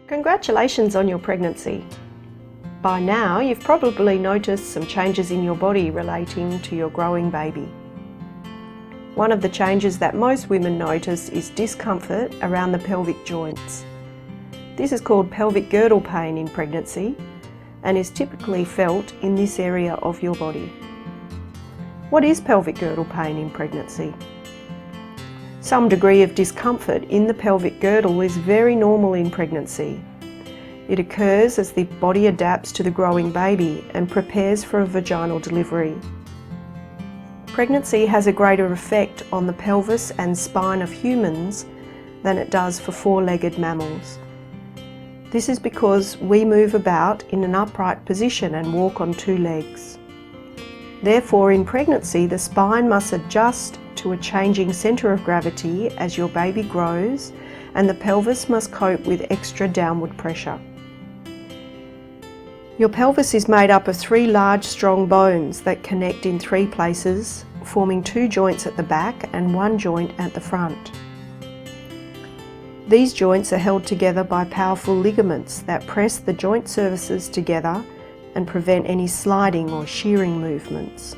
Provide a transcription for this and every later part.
Congratulations on your pregnancy. By now, you've probably noticed some changes in your body relating to your growing baby. One of the changes that most women notice is discomfort around the pelvic joints. This is called pelvic girdle pain in pregnancy and is typically felt in this area of your body. What is pelvic girdle pain in pregnancy? Some degree of discomfort in the pelvic girdle is very normal in pregnancy. It occurs as the body adapts to the growing baby and prepares for a vaginal delivery. Pregnancy has a greater effect on the pelvis and spine of humans than it does for four-legged mammals. This is because we move about in an upright position and walk on two legs. Therefore, in pregnancy, the spine must adjust to a changing centre of gravity as your baby grows, and the pelvis must cope with extra downward pressure. Your pelvis is made up of three large strong bones that connect in three places, forming two joints at the back and one joint at the front. These joints are held together by powerful ligaments that press the joint surfaces together and prevent any sliding or shearing movements.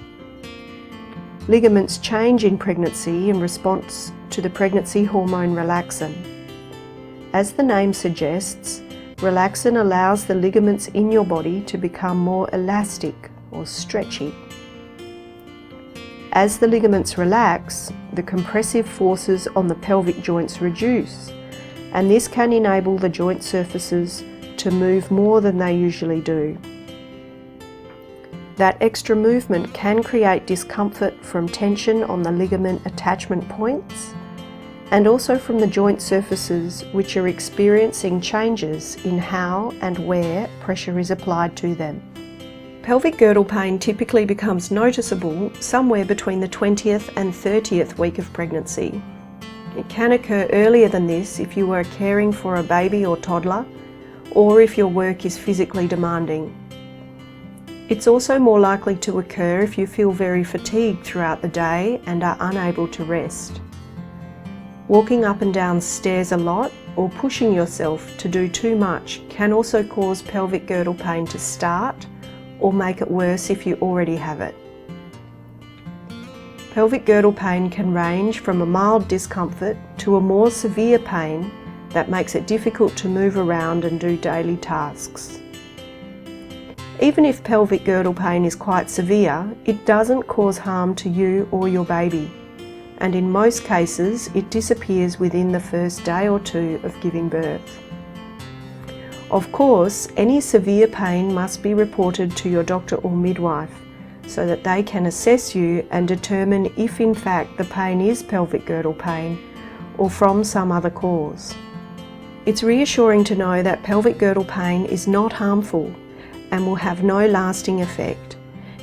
Ligaments change in pregnancy in response to the pregnancy hormone relaxin. As the name suggests, relaxin allows the ligaments in your body to become more elastic or stretchy. As the ligaments relax, the compressive forces on the pelvic joints reduce, and this can enable the joint surfaces to move more than they usually do. That extra movement can create discomfort from tension on the ligament attachment points and also from the joint surfaces, which are experiencing changes in how and where pressure is applied to them. Pelvic girdle pain typically becomes noticeable somewhere between the 20th and 30th week of pregnancy. It can occur earlier than this if you are caring for a baby or toddler, or if your work is physically demanding. It's also more likely to occur if you feel very fatigued throughout the day and are unable to rest. Walking up and down stairs a lot or pushing yourself to do too much can also cause pelvic girdle pain to start or make it worse if you already have it. Pelvic girdle pain can range from a mild discomfort to a more severe pain that makes it difficult to move around and do daily tasks. Even if pelvic girdle pain is quite severe, it doesn't cause harm to you or your baby, and in most cases it disappears within the first day or two of giving birth. Of course, any severe pain must be reported to your doctor or midwife so that they can assess you and determine if in fact the pain is pelvic girdle pain or from some other cause. It's reassuring to know that pelvic girdle pain is not harmful and will have no lasting effect.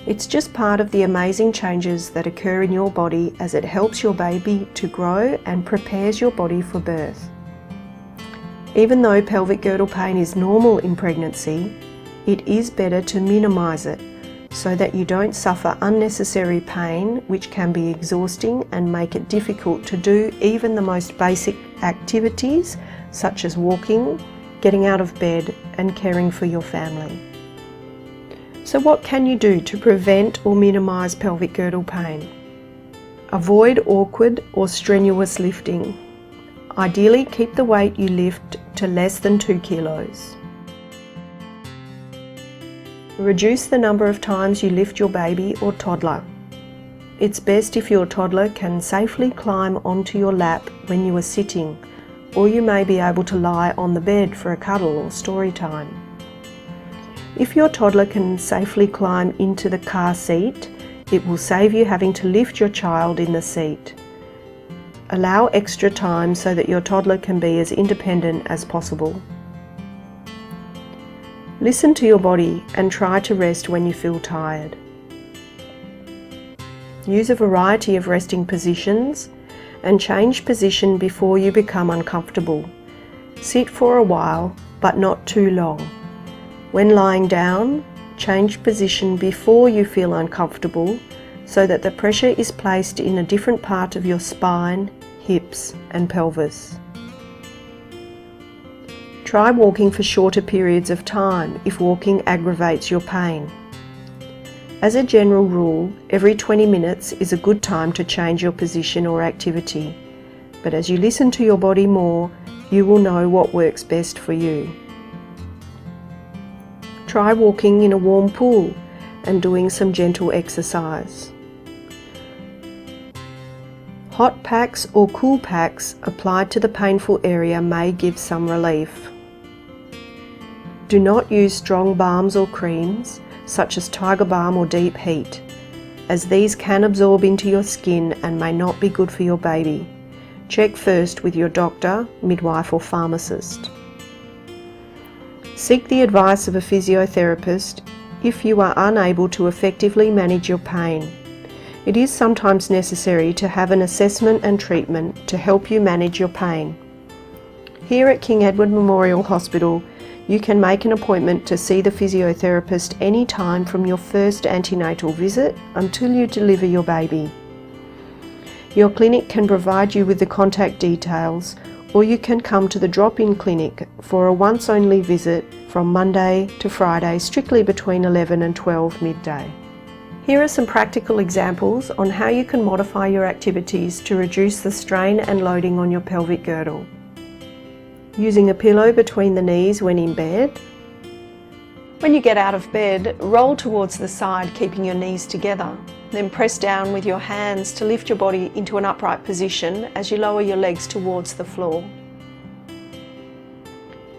It's just part of the amazing changes that occur in your body as it helps your baby to grow and prepares your body for birth. Even though pelvic girdle pain is normal in pregnancy, it is better to minimise it so that you don't suffer unnecessary pain, which can be exhausting and make it difficult to do even the most basic activities such as walking, getting out of bed and caring for your family. So what can you do to prevent or minimise pelvic girdle pain? Avoid awkward or strenuous lifting. Ideally, keep the weight you lift to less than 2 kilos. Reduce the number of times you lift your baby or toddler. It's best if your toddler can safely climb onto your lap when you are sitting, or you may be able to lie on the bed for a cuddle or story time. If your toddler can safely climb into the car seat, it will save you having to lift your child in the seat. Allow extra time so that your toddler can be as independent as possible. Listen to your body and try to rest when you feel tired. Use a variety of resting positions and change position before you become uncomfortable. Sit for a while, but not too long. When lying down, change position before you feel uncomfortable so that the pressure is placed in a different part of your spine, hips and pelvis. Try walking for shorter periods of time if walking aggravates your pain. As a general rule, every 20 minutes is a good time to change your position or activity, but as you listen to your body more, you will know what works best for you. Try walking in a warm pool and doing some gentle exercise. Hot packs or cool packs applied to the painful area may give some relief. Do not use strong balms or creams, such as Tiger Balm or Deep Heat, as these can absorb into your skin and may not be good for your baby. Check first with your doctor, midwife or pharmacist. Seek the advice of a physiotherapist if you are unable to effectively manage your pain. It is sometimes necessary to have an assessment and treatment to help you manage your pain. Here at King Edward Memorial Hospital, you can make an appointment to see the physiotherapist any time from your first antenatal visit until you deliver your baby. Your clinic can provide you with the contact details, or you can come to the drop-in clinic for a once-only visit from Monday to Friday, strictly between 11 and 12 midday. Here are some practical examples on how you can modify your activities to reduce the strain and loading on your pelvic girdle. Using a pillow between the knees when in bed. When you get out of bed, roll towards the side, keeping your knees together. Then press down with your hands to lift your body into an upright position as you lower your legs towards the floor.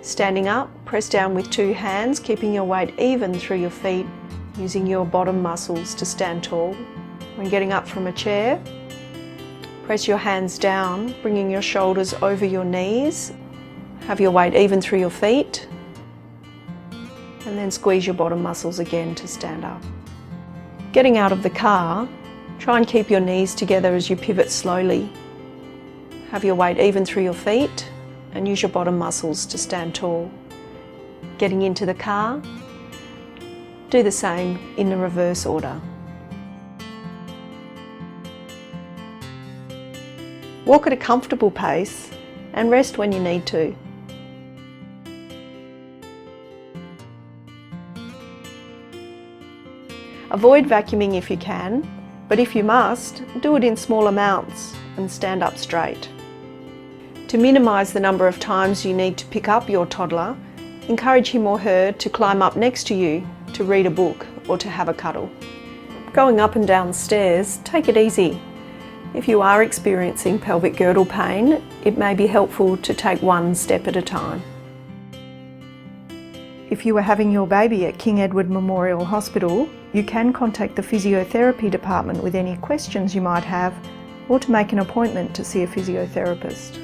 Standing up, press down with two hands, keeping your weight even through your feet, using your bottom muscles to stand tall. When getting up from a chair, press your hands down, bringing your shoulders over your knees. Have your weight even through your feet, and then squeeze your bottom muscles again to stand up. Getting out of the car, try and keep your knees together as you pivot slowly. Have your weight even through your feet and use your bottom muscles to stand tall. Getting into the car, do the same in the reverse order. Walk at a comfortable pace and rest when you need to. Avoid vacuuming if you can, but if you must, do it in small amounts and stand up straight. To minimise the number of times you need to pick up your toddler, encourage him or her to climb up next to you to read a book or to have a cuddle. Going up and down stairs, take it easy. If you are experiencing pelvic girdle pain, it may be helpful to take one step at a time. If you are having your baby at King Edward Memorial Hospital, you can contact the physiotherapy department with any questions you might have, or to make an appointment to see a physiotherapist.